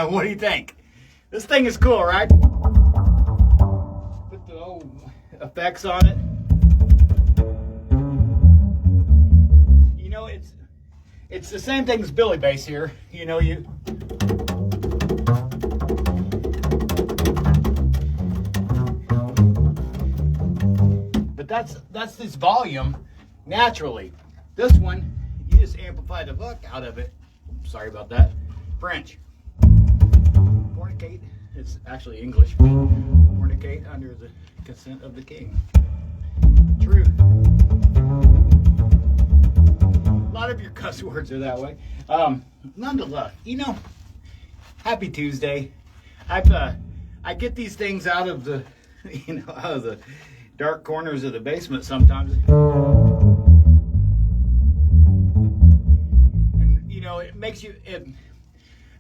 What do you think? This thing is cool, right? Put the old effects on it. You know, it's the same thing as Billy Bass here. You know, but that's this volume naturally. This one, you just amplify the fuck out of it. Sorry about that. French. Fornicate. It's actually English. Fornicate under the consent of the king. True. A lot of your cuss words are that way. Nonetheless, you know, happy Tuesday. I get these things out of the, out of the dark corners of the basement sometimes. And, it makes you,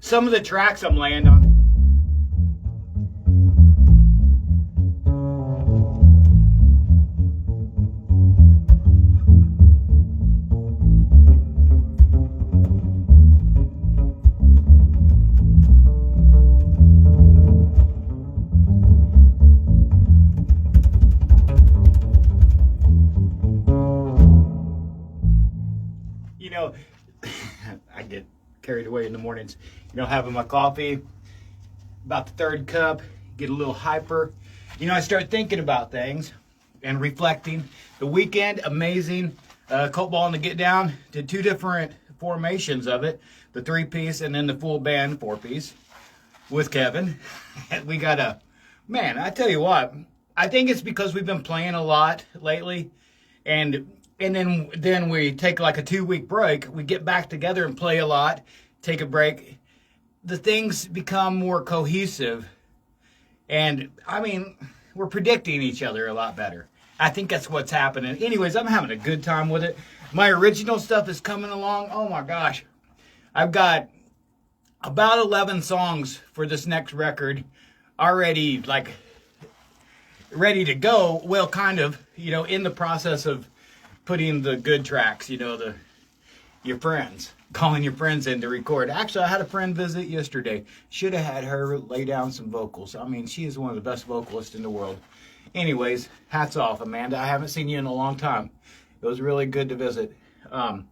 some of the tracks I'm laying on, I get carried away in the mornings, having my coffee, about the third cup, get a little hyper. I start thinking about things and reflecting. The weekend, amazing. Colt Ball and the Get Down, did two different formations of it, the 3-piece and then the full band 4-piece with Kevin. We got man, I tell you what, I think it's because we've been playing a lot lately, and then we take like a 2-week break. We get back together and play a lot, take a break. The things become more cohesive. And, we're predicting each other a lot better. I think that's what's happening. Anyways, I'm having a good time with it. My original stuff is coming along. Oh, my gosh. I've got about 11 songs for this next record already, ready to go. Well, kind of, in the process of putting the good tracks, your friends, calling your friends in to record. Actually, I had a friend visit yesterday. Should have had her lay down some vocals. She is one of the best vocalists in the world. Anyways, hats off, Amanda. I haven't seen you in a long time. It was really good to visit. And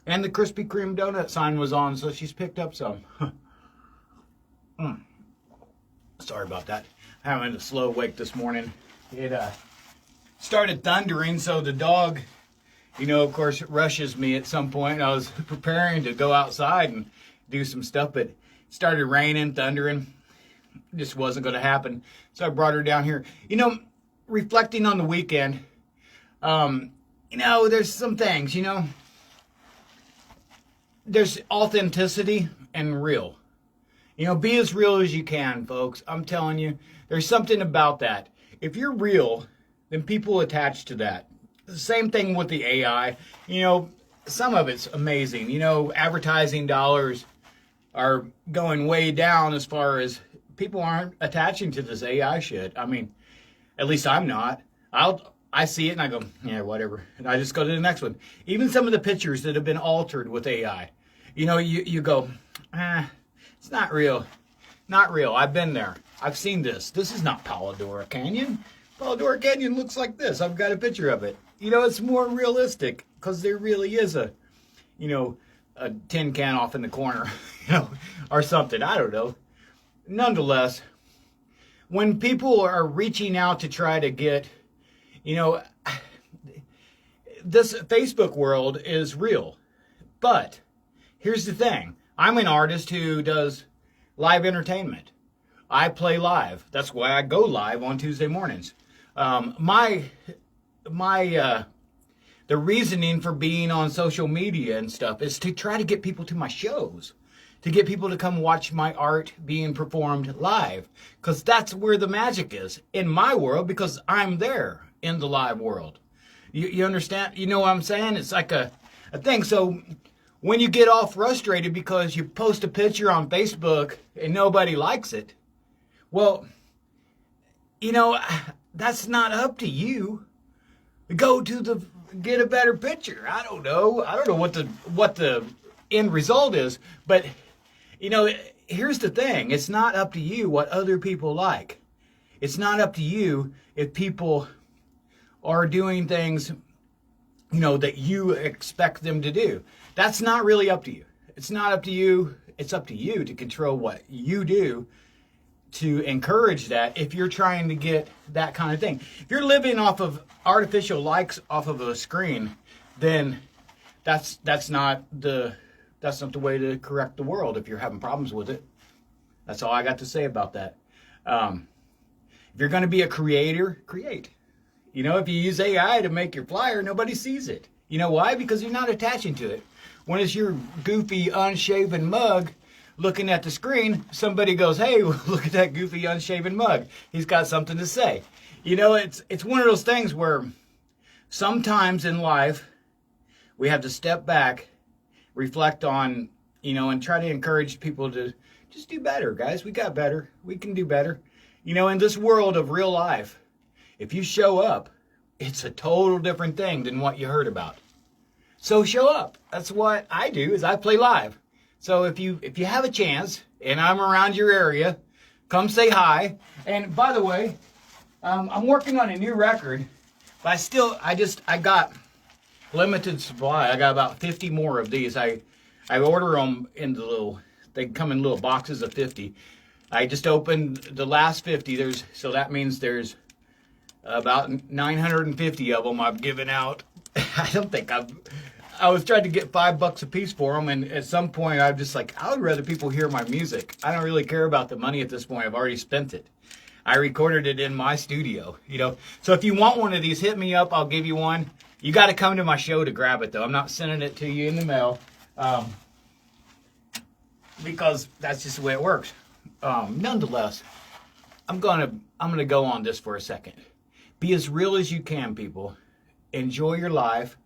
the Krispy Kreme donut sign was on, so she's picked up some. Sorry about that. I'm having a slow wake this morning. It started thundering, so the dog, of course, rushes me at some point. I was preparing to go outside and do some stuff, but it started raining, thundering. Just wasn't going to happen. So I brought her down here. Reflecting on the weekend, there's some things, there's authenticity and real. Be as real as you can, folks. I'm telling you, there's something about that. If you're real, then people attach to that. The same thing with the AI. Some of it's amazing. Advertising dollars are going way down as far as people aren't attaching to this AI shit. I mean, at least I'm not. I see it and I go, yeah, whatever. And I just go to the next one. Even some of the pictures that have been altered with AI. You go, it's not real. Not real. I've been there. I've seen this. This is not Paladora Canyon. Paladora Canyon looks like this. I've got a picture of it. It's more realistic because there really is a tin can off in the corner, or something. I don't know. Nonetheless, when people are reaching out to try to get, this Facebook world is real. But here's the thing. I'm an artist who does live entertainment. I play live. That's why I go live on Tuesday mornings. The reasoning for being on social media and stuff is to try to get people to my shows, to get people to come watch my art being performed live, because that's where the magic is in my world, because I'm there in the live world. You understand? You know what I'm saying? It's like a thing. So when you get all frustrated because you post a picture on Facebook and nobody likes it, well, that's not up to you. Go to get a better picture. I don't know what the end result is, but here's the thing. It's not up to you what other people like. It's not up to you if people are doing things, that you expect them to do. That's not really up to you. It's not up to you. It's up to you to control what you do to encourage that if you're trying to get that kind of thing. If you're living off of artificial likes off of a screen, then that's not the way to correct the world if you're having problems with it. That's all I got to say about that. If you're going to be a creator, create. If you use AI to make your flyer, nobody sees it. You know why? Because you're not attaching to it. When it's your goofy, unshaven mug looking at the screen, somebody goes, hey, look at that goofy, unshaven mug. He's got something to say. It's one of those things where sometimes in life we have to step back, reflect on, and try to encourage people to just do better, guys. We got better. We can do better. In this world of real life, if you show up, it's a total different thing than what you heard about. So show up. That's what I do, is I play live. So if you have a chance and I'm around your area, come say hi. And by the way, I'm working on a new record, but I got limited supply. I got about 50 more of these. I order them in they come in little boxes of 50. I just opened the last 50. So that means there's about 950 of them I've given out. I was trying to get $5 a piece for them, and at some point I'm just like, I would rather people hear my music. I don't really care about the money at this point. I've already spent it. I recorded it in my studio, So if you want one of these, hit me up. I'll give you one. You got to come to my show to grab it, though. I'm not sending it to you in the mail, because that's just the way it works. Nonetheless, I'm gonna go on this for a second. Be as real as you can, people. Enjoy your life.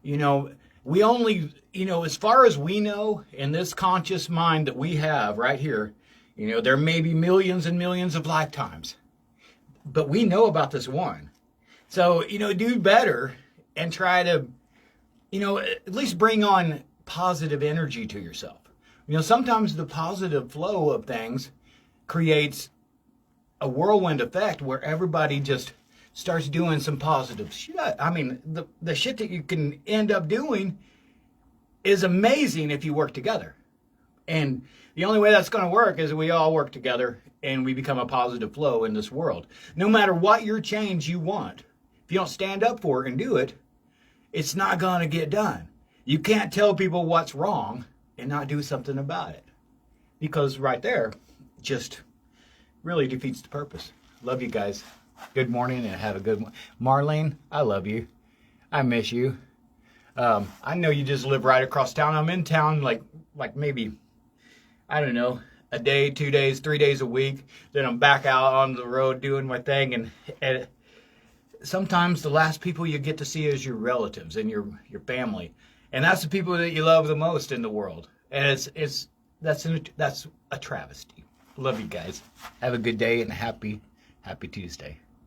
We only, as far as we know, in this conscious mind that we have right here, there may be millions and millions of lifetimes. But we know about this one. So, do better and try to, at least bring on positive energy to yourself. Sometimes the positive flow of things creates a whirlwind effect where everybody just starts doing some positive shit. I mean, the shit that you can end up doing is amazing if you work together. And the only way that's going to work is we all work together and we become a positive flow in this world. No matter what your change you want, if you don't stand up for it and do it, it's not going to get done. You can't tell people what's wrong and not do something about it. Because right there just really defeats the purpose. Love you guys. Good morning and have a good one. Marlene, I love you. I miss you. I know you just live right across town. I'm in town like maybe, I don't know, a day, 2 days, 3 days a week. Then I'm back out on the road doing my thing. And sometimes the last people you get to see is your relatives and your family. And that's the people that you love the most in the world. And that's a travesty. Love you guys. Have a good day and happy Tuesday.